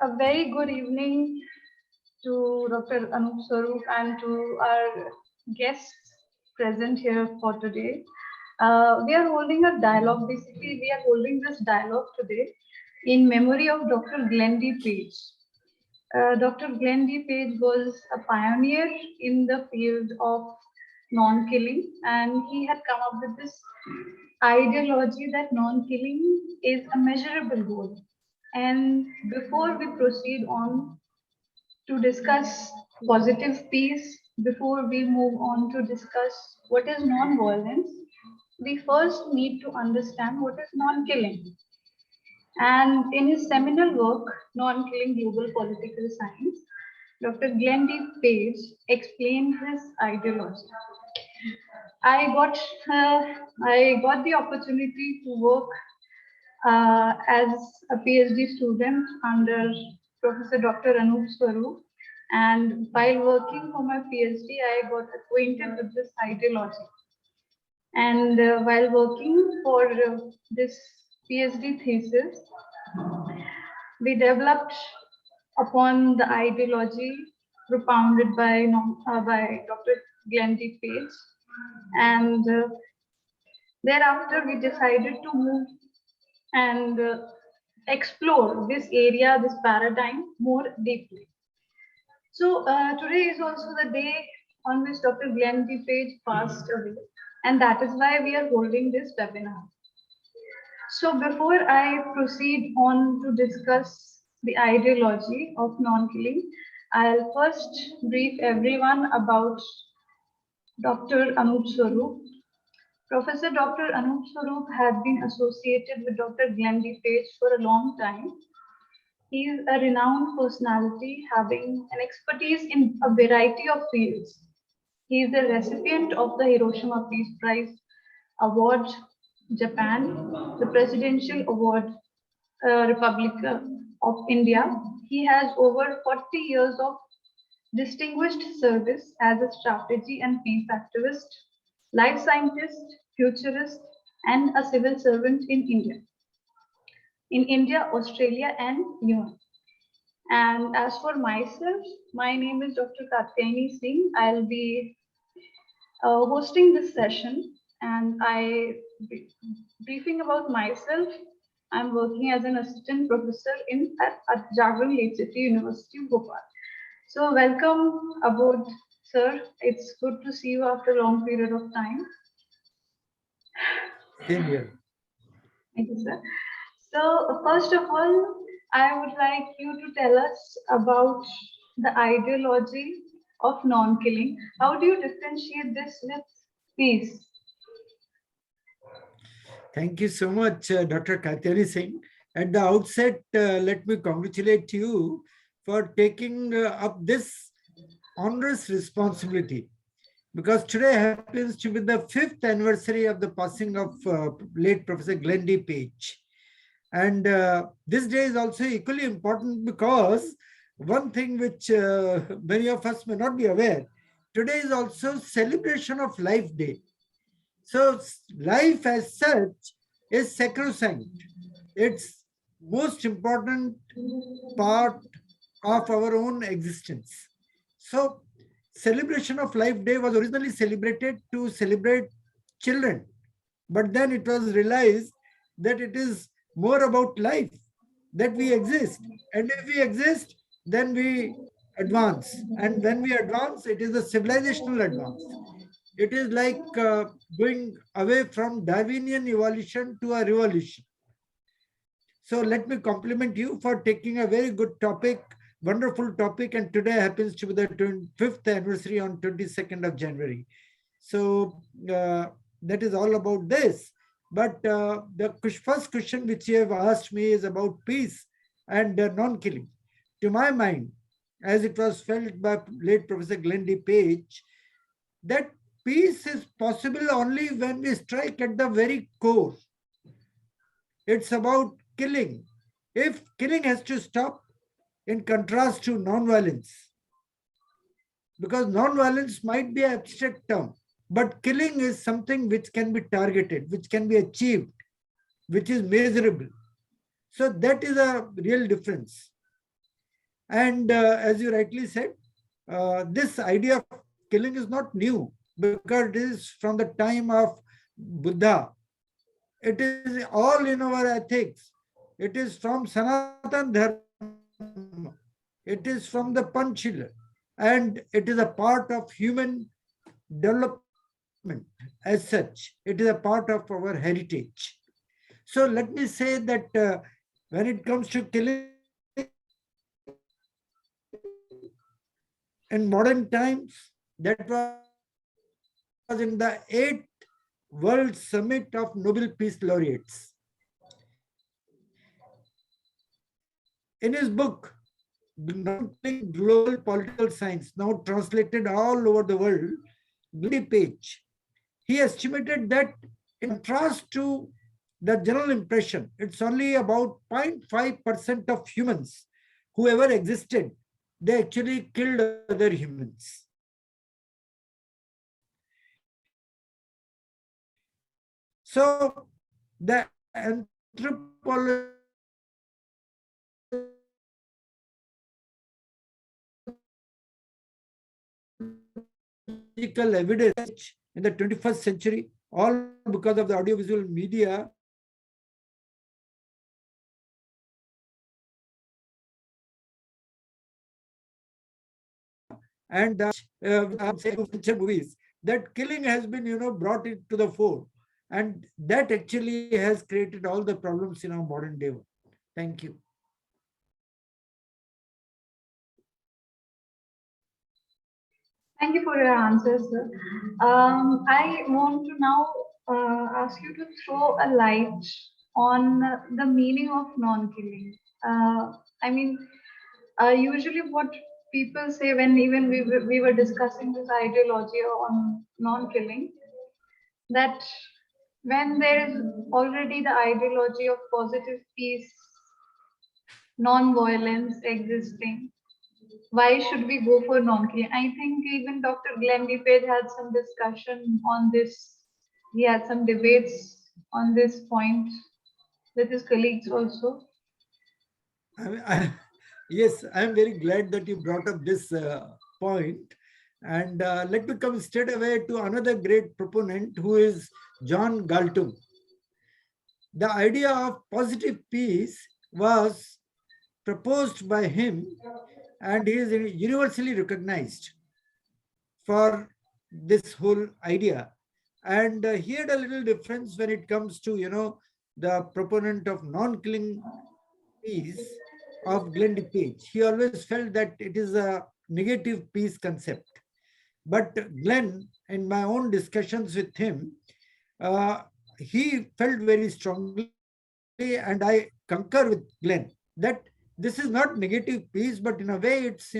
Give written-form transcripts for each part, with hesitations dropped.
A very good evening to Dr. Anoop Swarup and to our guests present here for today. We are holding a dialogue. Basically, we are holding this dialogue today in memory of Dr. Glendy Page. Dr. Glendy Page was a pioneer in the field of non-killing, and he had come up with this ideology that non-killing is a measurable goal. And before we proceed on to discuss positive peace, before we move on to discuss what is non-violence, we first need to understand what is non-killing. And in his seminal work, Non-Killing Global Political Science, Dr. Glendy Page explained his ideology. I got I got the opportunity to work as a PhD student under Professor Dr. Anoop Swarup. And while working for my PhD, I got acquainted with this ideology. And while working for this PhD thesis, we developed upon the ideology propounded by Dr. Glendy Page. And thereafter, we decided to move and explore this area, this paradigm more deeply. So today is also the day on which Dr. Glendy Page passed away, and that is why we are holding this webinar. So before I proceed on to discuss the ideology of non-killing, I'll first brief everyone about Dr. Anoop Swarup. Professor Dr. Anoop Swarup had been associated with Dr. Glendy Page for a long time. He is a renowned personality having an expertise in a variety of fields. He is the recipient of the Hiroshima Peace Prize Award, Japan, the Presidential Award, Republic of India. He has over 40 years of distinguished service as a strategy and peace activist, life scientist, futurist, and a civil servant in India, Australia, and UN. And as for myself, my name is Dr. Katyayani Singh. I'll be hosting this session, and briefing about myself. I'm working as an assistant professor at Jagran, Lakecity University, Bhopal. So welcome aboard, sir. It's good to see you after a long period of time. Same here. Thank you, sir. So first of all, I would like you to tell us about the ideology of non-killing. How do you differentiate this with peace? Thank you so much, Dr. Katyayani Singh. At the outset, let me congratulate you for taking up this onerous responsibility, because today happens to be the 5th anniversary of the passing of late Professor Glendy Page. And this day is also equally important because one thing which many of us may not be aware, today is also Celebration of Life Day. So life as such is sacrosanct. It's most important part of our own existence. So Celebration of Life Day was originally celebrated to celebrate children, but then it was realized that it is more about life, that we exist. And if we exist, then we advance. And when we advance, it is a civilizational advance. It is like going away from Darwinian evolution to a revolution. So let me compliment you for taking a very good topic, wonderful topic, and today happens to be the 5th anniversary on 22nd of January. So that is all about this. But the first question which you have asked me is about peace and non-killing. To my mind, as it was felt by late Professor Glendy Page, that peace is possible only when we strike at the very core. It's about killing. If killing has to stop, in contrast to non-violence, because non-violence might be an abstract term, but killing is something which can be targeted, which can be achieved, which is measurable. So that is a real difference. And as you rightly said, this idea of killing is not new because it is from the time of Buddha. It is all in our ethics. It is from Sanatan Dharma. It is from the Panchila. And it is a part of human development as such. It is a part of our heritage. So let me say that when it comes to killing, in modern times, that was in the 8th World Summit of Nobel Peace Laureates. In his book, Nonkilling Global Political Science, now translated all over the world, Paige, he estimated that in contrast to the general impression, it's only about 0.5% of humans who ever existed, they actually killed other humans. So the anthropological evidence in the 21st century, all because of the audiovisual media, and movies, that killing has been, brought into the fore. And that actually has created all the problems in our modern day world. Thank you. Thank you for your answers, sir. I want to now ask you to throw a light on the meaning of non-killing. I mean, usually what people say when even we were discussing this ideology on non-killing, that when there is already the ideology of positive peace, non-violence existing, why should we go for non-killing? I think even Dr. Glenn Page had some discussion on this. He had some debates on this point with his colleagues also. Yes, I'm very glad that you brought up this point. And let me come straight away to another great proponent who is John Galtung. The idea of positive peace was proposed by him, and he is universally recognized for this whole idea. And he had a little difference when it comes to, the proponent of non-killing peace of Glenn Page. He always felt that it is a negative peace concept. But Glenn, in my own discussions with him, uh, he felt very strongly, and I concur with Glenn, that this is not negative peace, but in a way it's,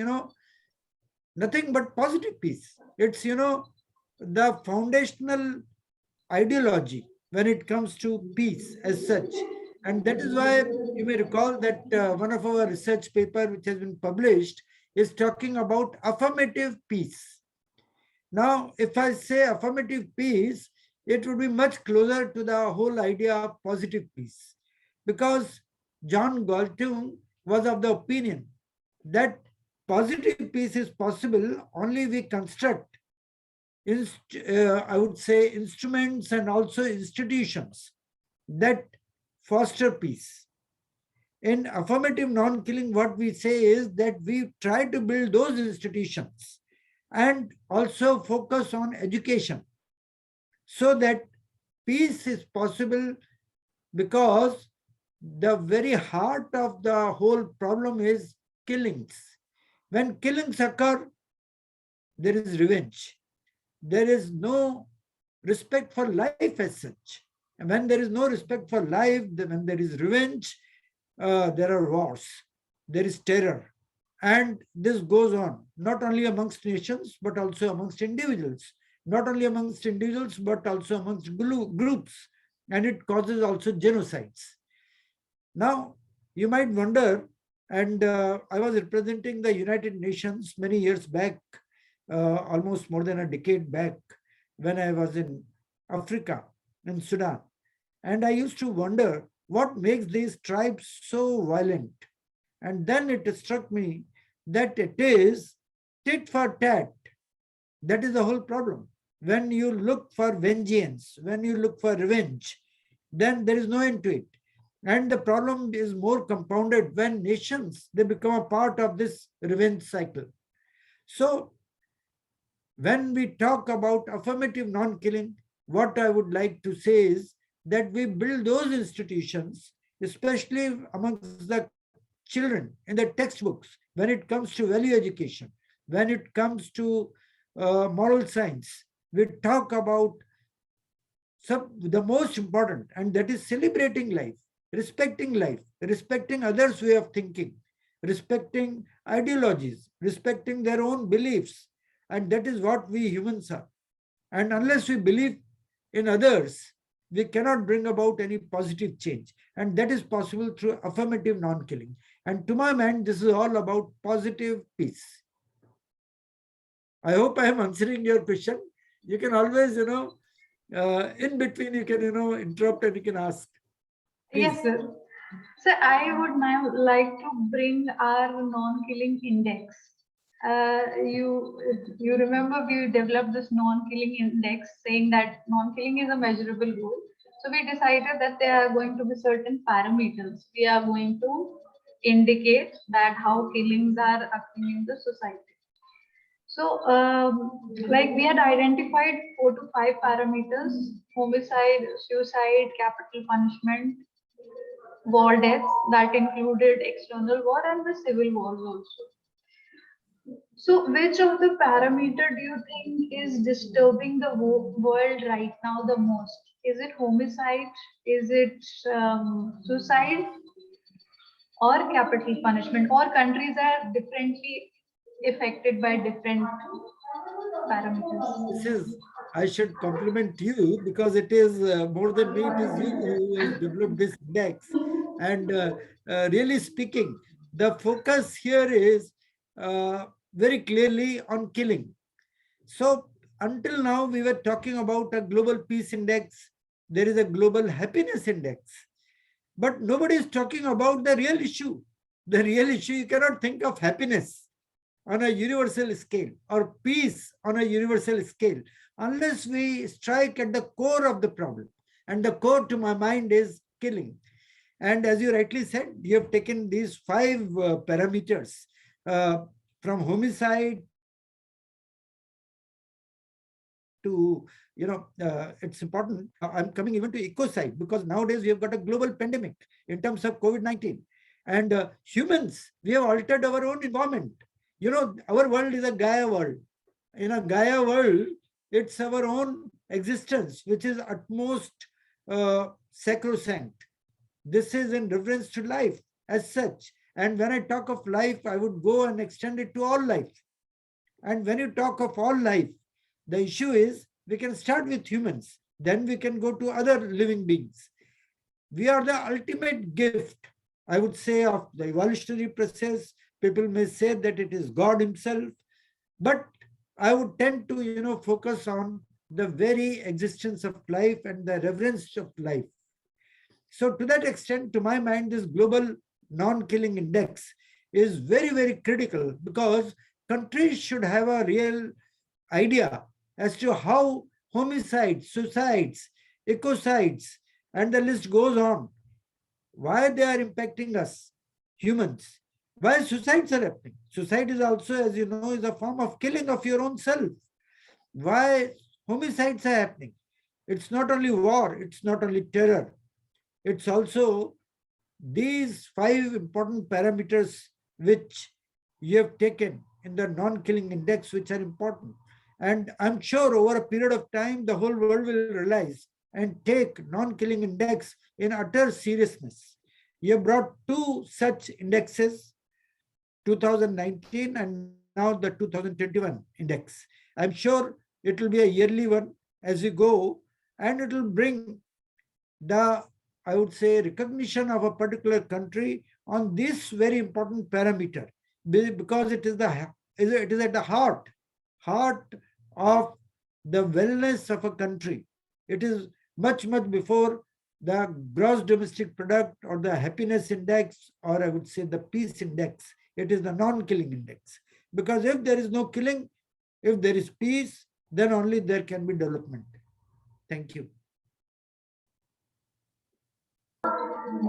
nothing but positive peace. It's, the foundational ideology when it comes to peace as such. And that is why you may recall that one of our research paper which has been published is talking about affirmative peace. Now, if I say affirmative peace, it would be much closer to the whole idea of positive peace, because John Galtung was of the opinion that positive peace is possible only we construct, I would say, instruments and also institutions that foster peace. In affirmative non-killing, what we say is that we try to build those institutions and also focus on education so that peace is possible, because the very heart of the whole problem is killings. When killings occur, there is revenge. There is no respect for life as such. And when there is no respect for life, when there is revenge, there are wars, there is terror. And this goes on, not only amongst nations, but also amongst individuals. Not only amongst individuals, but also amongst groups. And it causes also genocides. Now, you might wonder, and I was representing the United Nations many years back, almost more than a decade back, when I was in Africa, in Sudan. And I used to wonder what makes these tribes so violent. And then it struck me that it is tit for tat. That is the whole problem. When you look for vengeance, when you look for revenge, then there is no end to it. And the problem is more compounded when nations, they become a part of this revenge cycle. So when we talk about affirmative non-killing, what I would like to say is that we build those institutions, especially amongst the children in the textbooks, when it comes to value education, when it comes to moral science. We talk about the most important, and that is celebrating life, respecting others' way of thinking, respecting ideologies, respecting their own beliefs. And that is what we humans are. And unless we believe in others, we cannot bring about any positive change. And that is possible through affirmative non-killing. And to my mind, this is all about positive peace. I hope I am answering your question. You can always, in between, you can, interrupt and you can ask. Please. Yes, sir. So I would now like to bring our non-killing index. You remember we developed this non-killing index saying that non-killing is a measurable goal. So we decided that there are going to be certain parameters. We are going to indicate that how killings are occurring in the society. So, like we had identified 4 to 5 parameters: homicide, suicide, capital punishment, war deaths that included external war and the civil wars also. So, which of the parameter do you think is disturbing the world right now the most? Is it homicide? Is it suicide? Or capital punishment? Or countries are differently affected by different This parameters? is, I should compliment you because it is more than me, it is you who has developed this index. And really speaking, the focus here is very clearly on killing. So until now, we were talking about a global peace index. There is a global happiness index. But nobody is talking about the real issue. The real issue, you cannot think of happiness on a universal scale or peace on a universal scale unless we strike at the core of the problem. And the core to my mind is killing. And as you rightly said, you have taken these 5 parameters from homicide to, it's important. I'm coming even to ecocide because nowadays we have got a global pandemic in terms of COVID-19. And humans, we have altered our own environment. Our world is a Gaia world. In a Gaia world, it's our own existence, which is utmost sacrosanct. This is in reference to life as such. And when I talk of life, I would go and extend it to all life. And when you talk of all life, the issue is we can start with humans, then we can go to other living beings. We are the ultimate gift, I would say, of the evolutionary process. People may say that it is God himself, but I would tend to, focus on the very existence of life and the reverence of life. So to that extent, to my mind, this global non-killing index is very, very critical because countries should have a real idea as to how homicides, suicides, ecocides, and the list goes on, why they are impacting us, humans, why suicides are happening. Suicide is also, as you know, is a form of killing of your own self. Why homicides are happening? It's not only war, it's not only terror, it's also these 5 important parameters which you have taken in the non-killing index, which are important. And I'm sure over a period of time, the whole world will realize and take non-killing index in utter seriousness. You have brought 2 such indexes, 2019 and now the 2021 index. I'm sure it will be a yearly one as we go, and it will bring the, I would say, recognition of a particular country on this very important parameter, because it is at the heart of the wellness of a country. It is much before the gross domestic product or the happiness index, or I would say the peace index. It is the non-killing index. Because if there is no killing, if there is peace, then only there can be development. Thank you.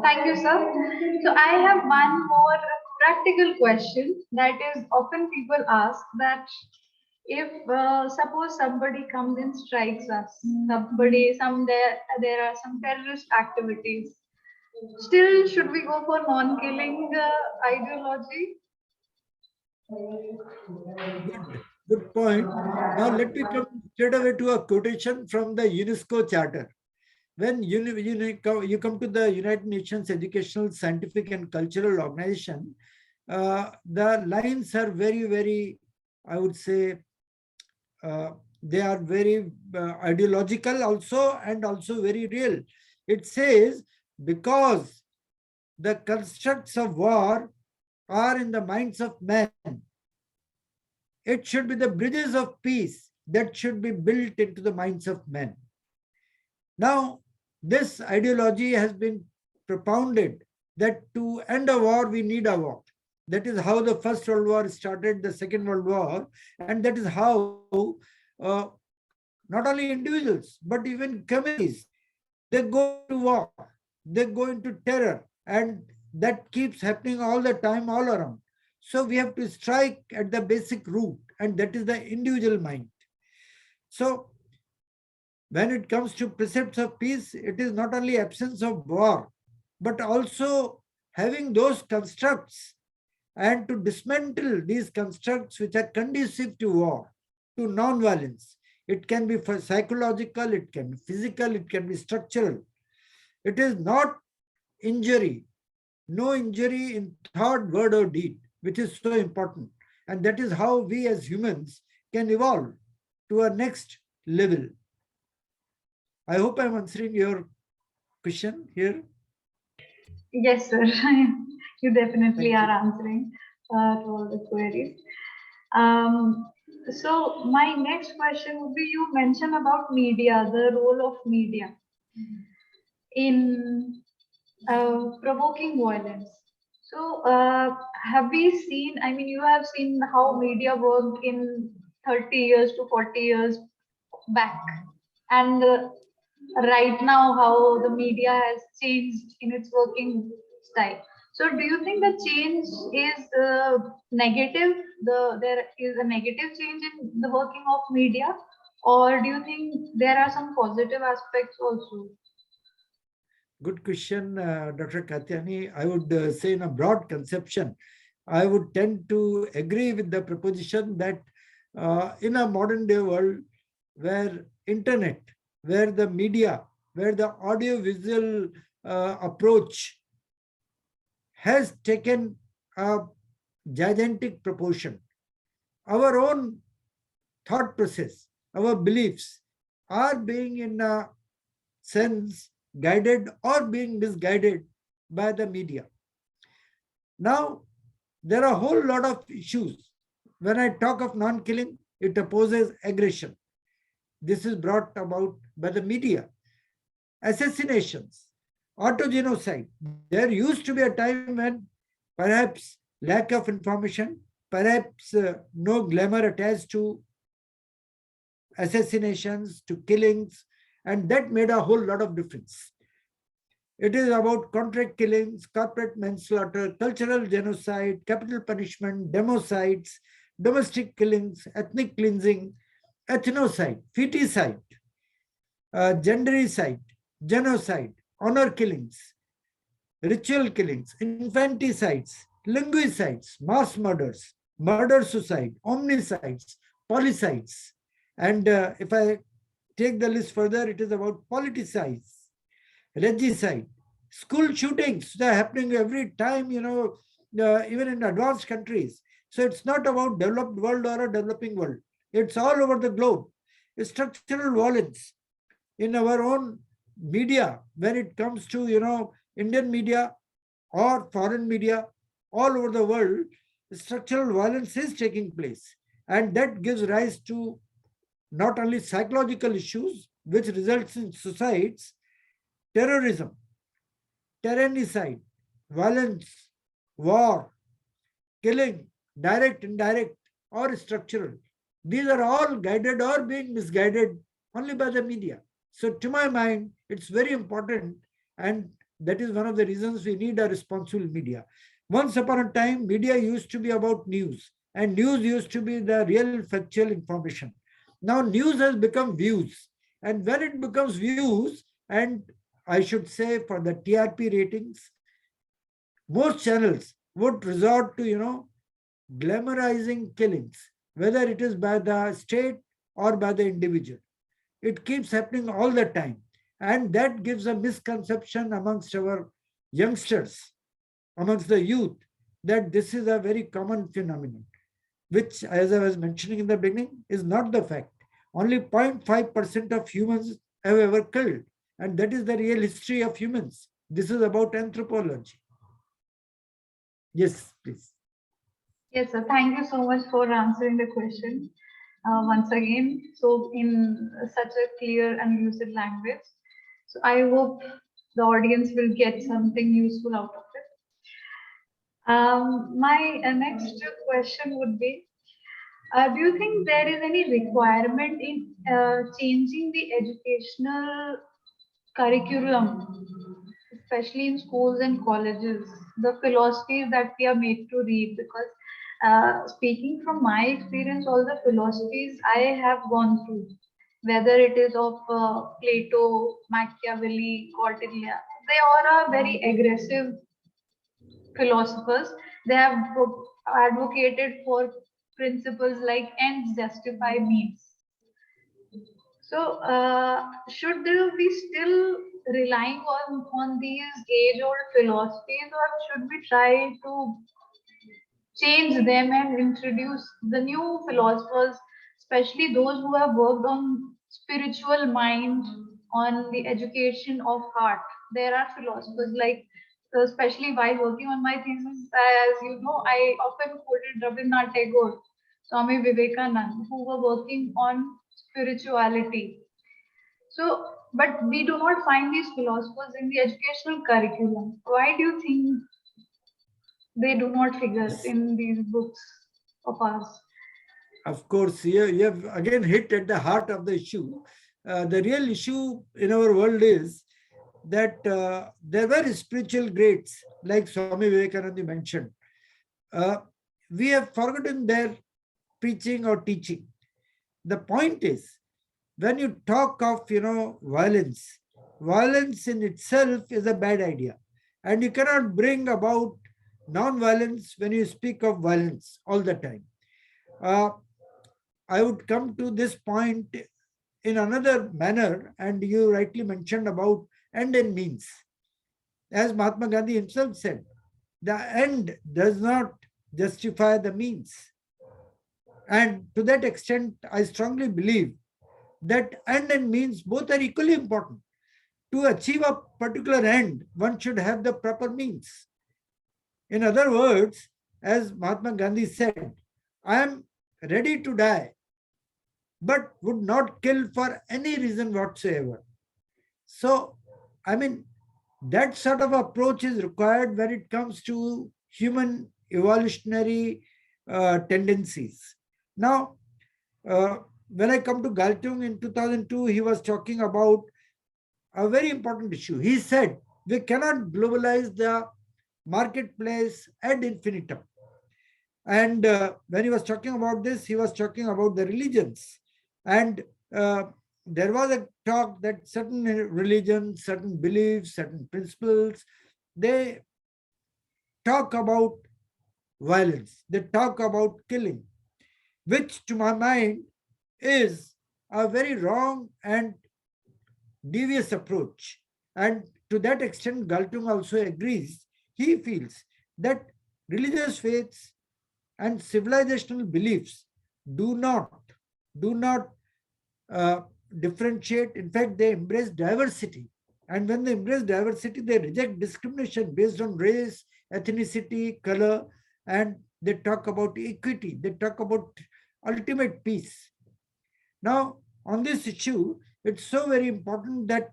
Thank you, sir. So I have one more practical question that is often people ask that if suppose somebody comes and strikes us, there are some terrorist activities. Still, should we go for non-killing ideology? Good point. Now let me come straight away to a quotation from the UNESCO Charter. When you come to the United Nations Educational, Scientific and Cultural Organization, the lines are very, very, I would say, they are very ideological also, and also very real. It says, because the constructs of war are in the minds of men, it should be the bridges of peace that should be built into the minds of men. Now, this ideology has been propounded that to end a war, we need a war. That is how the First World War started, the Second World War, and that is how not only individuals, but even communities, they go to war, they go into terror, and that keeps happening all the time, all around. So we have to strike at the basic root, and that is the individual mind. So when it comes to precepts of peace, it is not only absence of war, but also having those constructs and to dismantle these constructs which are conducive to war, to non-violence. It can be for psychological, it can be physical, it can be structural. It is not injury, no injury in thought, word, or deed, which is so important. And that is how we as humans can evolve to a next level. I hope I'm answering your question here. Yes, sir. You definitely are answering to all the queries. So my next question would be, you mentioned about media, the role of media in provoking violence. So have we seen, I mean, you have seen how media worked in 30 years to 40 years back. And right now, how the media has changed in its working style. So do you think the change is negative? There is a negative change in the working of media, or do you think there are some positive aspects also? Good question, Dr. Katyayani. I would say in a broad conception, I would tend to agree with the proposition that in a modern day world where internet, where the media, where the audio-visual approach has taken a gigantic proportion, our own thought process, our beliefs are being in a sense guided or being misguided by the media. Now, there are a whole lot of issues. When I talk of non-killing, it opposes aggression. This is brought about by the media. Assassinations, autogenocide. There used to be a time when perhaps lack of information, perhaps no glamour attached to assassinations, to killings, and that made a whole lot of difference. It is about contract killings, corporate manslaughter, cultural genocide, capital punishment, democides, domestic killings, ethnic cleansing, ethnocide, feticide, gendericide, genocide, honor killings, ritual killings, infanticides, linguicides, mass murders, murder-suicide, omnicides, policides. And if I take the list further, it is about politicides, regicide, school shootings that are happening every time, even in advanced countries. So it's not about developed world or a developing world. It's all over the globe. Structural violence in our own media, when it comes to, Indian media or foreign media all over the world, structural violence is taking place. And that gives rise to not only psychological issues, which results in suicides, terrorism, tyrannicide, violence, war, killing, direct, indirect, or structural. These are all guided or being misguided only by the media. So, to my mind, it's very important, and that is one of the reasons we need a responsible media. Once upon a time, media used to be about news, and news used to be the real factual information. Now, news has become views, and when it becomes views, and I should say for the TRP ratings, most channels would resort to, glamorizing killings, whether it is by the state or by the individual. It keeps happening all the time. And that gives a misconception amongst our youngsters, amongst the youth, that this is a very common phenomenon, which, as I was mentioning in the beginning, is not the fact. Only 0.5% of humans have ever killed. And that is the real history of humans. This is about anthropology. Yes, please. Yes, sir. Thank you so much for answering the question once again. So, in such a clear and lucid language. So, I hope the audience will get something useful out of it. My next question would be, do you think there is any requirement in changing the educational curriculum, especially in schools and colleges, the philosophies that we are made to read? Because speaking from my experience, all the philosophies I have gone through, whether it is of Plato, Machiavelli, Cordelia, they all are very aggressive philosophers. They have advocated for principles like ends justify means. So, should we still relying on these age-old philosophies, or should we try to change them and introduce the new philosophers, especially those who have worked on spiritual mind, on the education of heart? There are philosophers like, especially while working on my thesis, as you know, I often quoted Rabindranath Tagore, Swami Vivekananda, who were working on spirituality. So, but we do not find these philosophers in the educational curriculum. Why do you think they do not figure in these books of ours? Of course, you have again hit at the heart of the issue. The real issue in our world is that there were spiritual greats like Swami Vivekananda mentioned. Uh, we have forgotten their preaching or teaching. The point is, when you talk of violence, violence in itself is a bad idea, and you cannot bring about non-violence when you speak of violence all the time. Uh, I would come to this point in another manner, and you rightly mentioned about end and means. As Mahatma Gandhi himself said, the end does not justify the means. And to that extent, I strongly believe that end and means both are equally important. To achieve a particular end, one should have the proper means. In other words, as Mahatma Gandhi said, I am ready to die, but would not kill for any reason whatsoever. So, I mean, that sort of approach is required when it comes to human evolutionary tendencies. Now, when I come to Galtung in 2002, he was talking about a very important issue. He said, we cannot globalize the marketplace ad infinitum. And when he was talking about this, he was talking about the religions. And there was a talk that certain religions, certain beliefs, certain principles, they talk about violence, they talk about killing, which to my mind is a very wrong and devious approach. And to that extent, Galtung also agrees. He feels that religious faiths and civilizational beliefs do not uh, differentiate. In fact, they embrace diversity. And when they embrace diversity, they reject discrimination based on race, ethnicity, color, and they talk about equity. They talk about ultimate peace. Now, on this issue, it's so very important that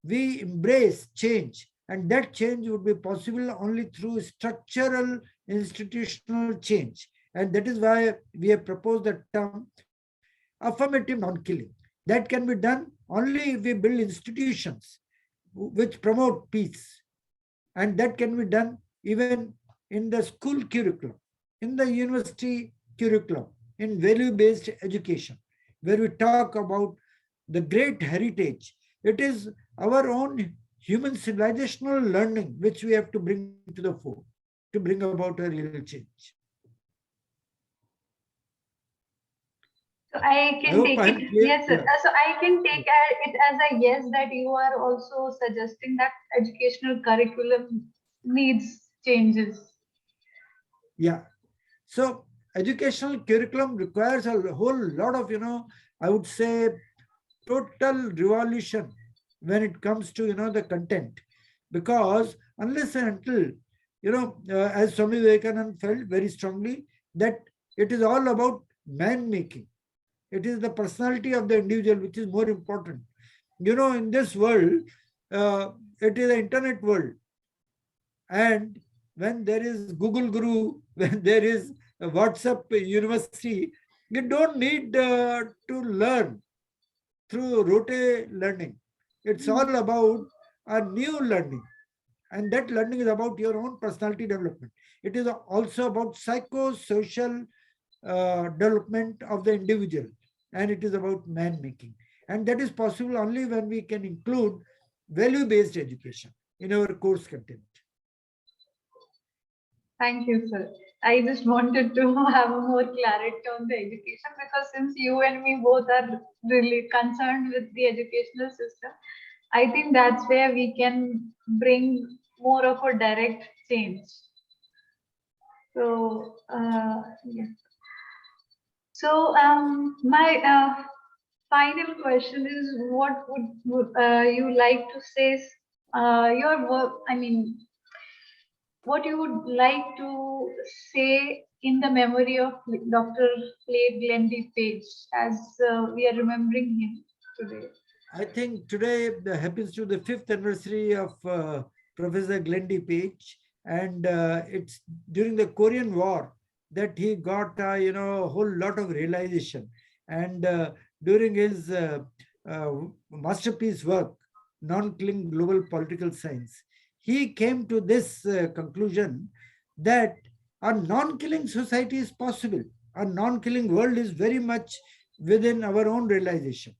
we embrace change And that change would be possible only through structural institutional change. And that is why we have proposed the term affirmative non-killing. That can be done only if we build institutions which promote peace. And that can be done even in the school curriculum, in the university curriculum, in value-based education, where we talk about the great heritage. It is our own human civilizational learning which we have to bring to the fore to bring about a real change. So I I can hope I take am it, clear. yes, sir. Yeah. So I can take it as a yes that you are also suggesting that educational curriculum needs changes. Yeah. So educational curriculum requires a whole lot of, I would say, total revolution when it comes to, the content. Because unless and until, as Swami Vivekananda felt very strongly, that it is all about man making. It is the personality of the individual which is more important. In this world, uh, it is an internet world. And when there is Google Guru, when there is a WhatsApp University, you don't need to learn through rote learning. It's all about a new learning. And that learning is about your own personality development. It is also about psychosocial development of the individual. And it is about man making. And that is possible only when we can include value based education in our course content. Thank you, sir. I just wanted to have more clarity on the education because since you and me both are really concerned with the educational system, I think that's where we can bring more of a direct change. So, yeah. So, my final question is, what would you like to say? Your work. I mean, what you would like to say in the memory of Dr. Late Glendy Page, as we are remembering him today. I think today happens to the fifth anniversary of Professor Glendy Page, and it's during the Korean War that he got a whole lot of realization, and during his uh, masterpiece work, Non-Killing Global Political Science, he came to this conclusion that a non-killing society is possible. A non-killing world is very much within our own realization.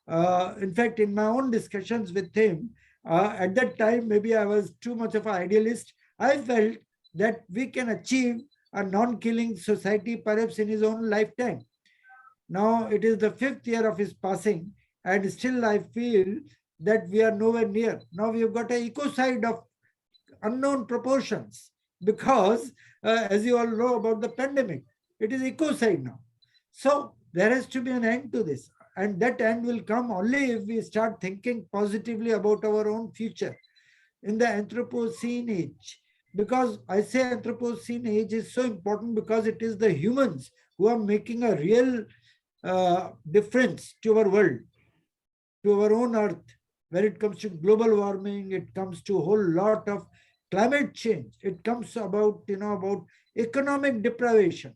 In fact, in my own discussions with him, at that time, maybe I was too much of an idealist. I felt that we can achieve a non killing society perhaps in his own lifetime. Now it is the fifth year of his passing, and still I feel that we are nowhere near. Now we have got an ecocide of unknown proportions because, as you all know about the pandemic, it is ecocide now. So there has to be an end to this. And that end will come only if we start thinking positively about our own future in the Anthropocene age. Because I say Anthropocene age is so important because it is the humans who are making a real difference to our world, to our own earth. When it comes to global warming, it comes to a whole lot of climate change. It comes about, about economic deprivation.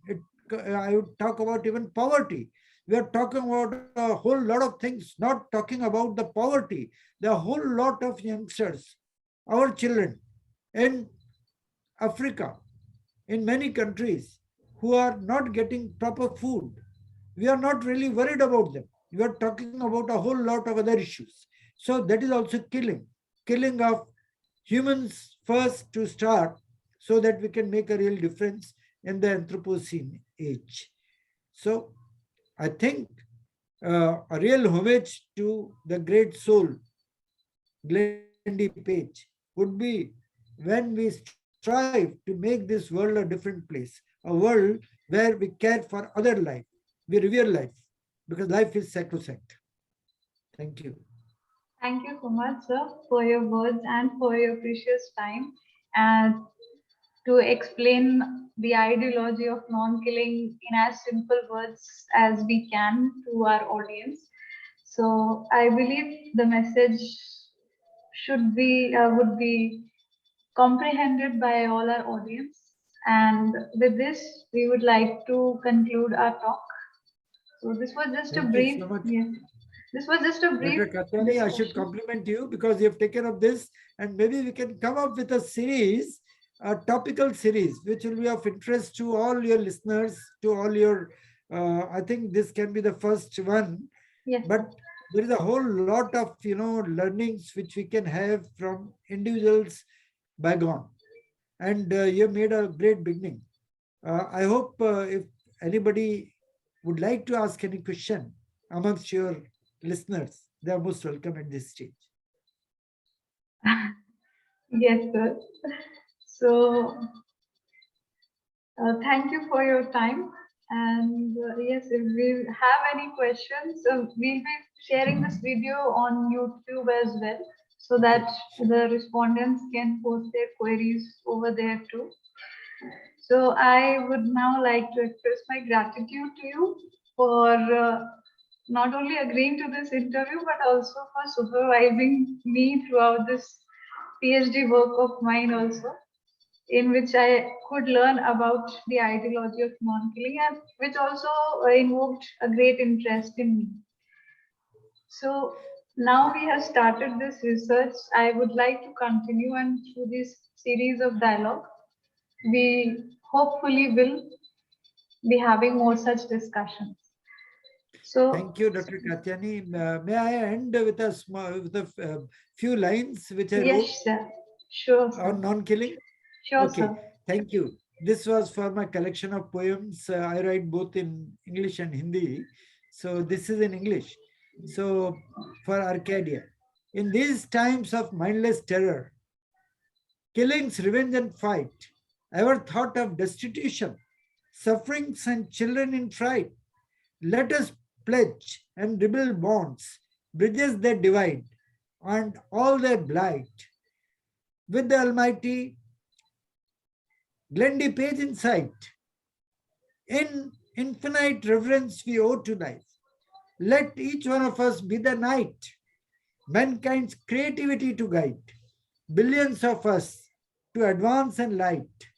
I would talk about even poverty. We are talking about a whole lot of things, not talking about the poverty. There are a whole lot of youngsters, our children in Africa, in many countries, who are not getting proper food. We are not really worried about them. We are talking about a whole lot of other issues. So that is also killing of humans first to start, so that we can make a real difference in the Anthropocene age. So I think a real homage to the great soul, Glendy Page, would be when we strive to make this world a different place, a world where we care for other life, we revere life, because life is sacrosanct. Thank you. Thank you so much, sir, for your words and for your precious time and to explain the ideology of non-killing in as simple words as we can to our audience. So I believe the message would be comprehended by all our audience. And with this, we would like to conclude our talk. So this was just a Thank you brief, so much. yes, this was just a brief Dr. Katyayani, I should discussion. compliment you because you have taken up this, and maybe we can come up with a series, a topical series, which will be of interest to all your listeners, to all your, I think this can be the first one, Yes, but there is a whole lot of, learnings which we can have from individuals bygone. And you made a great beginning. I hope if anybody would like to ask any question amongst your listeners, they are most welcome at this stage. yes, sir. So thank you for your time. And yes, if we have any questions, we'll be sharing this video on YouTube as well, so that the respondents can post their queries over there too. So I would now like to express my gratitude to you for not only agreeing to this interview, but also for supervising me throughout this PhD work of mine also, in which I could learn about the ideology of non-killing, and which also invoked a great interest in me. So now we have started this research. I would like to continue, and through this series of dialogue, we hopefully will be having more such discussions. So Thank you, Dr. Katyani. May I end with a few lines which I wrote yes, sir. Sure, sir. on non-killing? Sure, Okay, sir. thank you. This was for my collection of poems. I write both in English and Hindi. So this is in English. So for Arcadia. In these times of mindless terror, killings, revenge, and fight, ever thought of destitution, sufferings, and children in fright? Let us pledge and rebuild bonds, bridges that divide, and all their blight. With the Almighty Glendy Page in sight, in infinite reverence we owe to life. Let each one of us be the night, mankind's creativity to guide, billions of us to advance and light.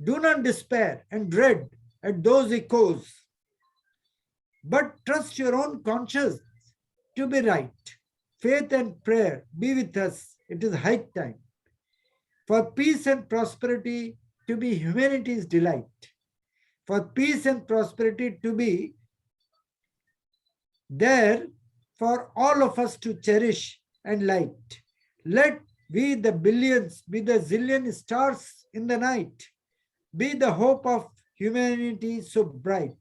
Do not despair and dread at those echoes, but trust your own conscience to be right. Faith and prayer be with us. It is high time for peace and prosperity to be humanity's delight. For peace and prosperity to be there for all of us to cherish and light. Let we, the billions, be the zillion stars in the night, be the hope of humanity so bright.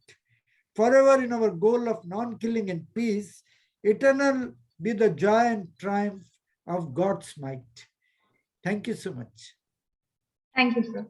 Forever in our goal of non-killing and peace, eternal be the joy and triumph of God's might. Thank you so much. Thank you, sir.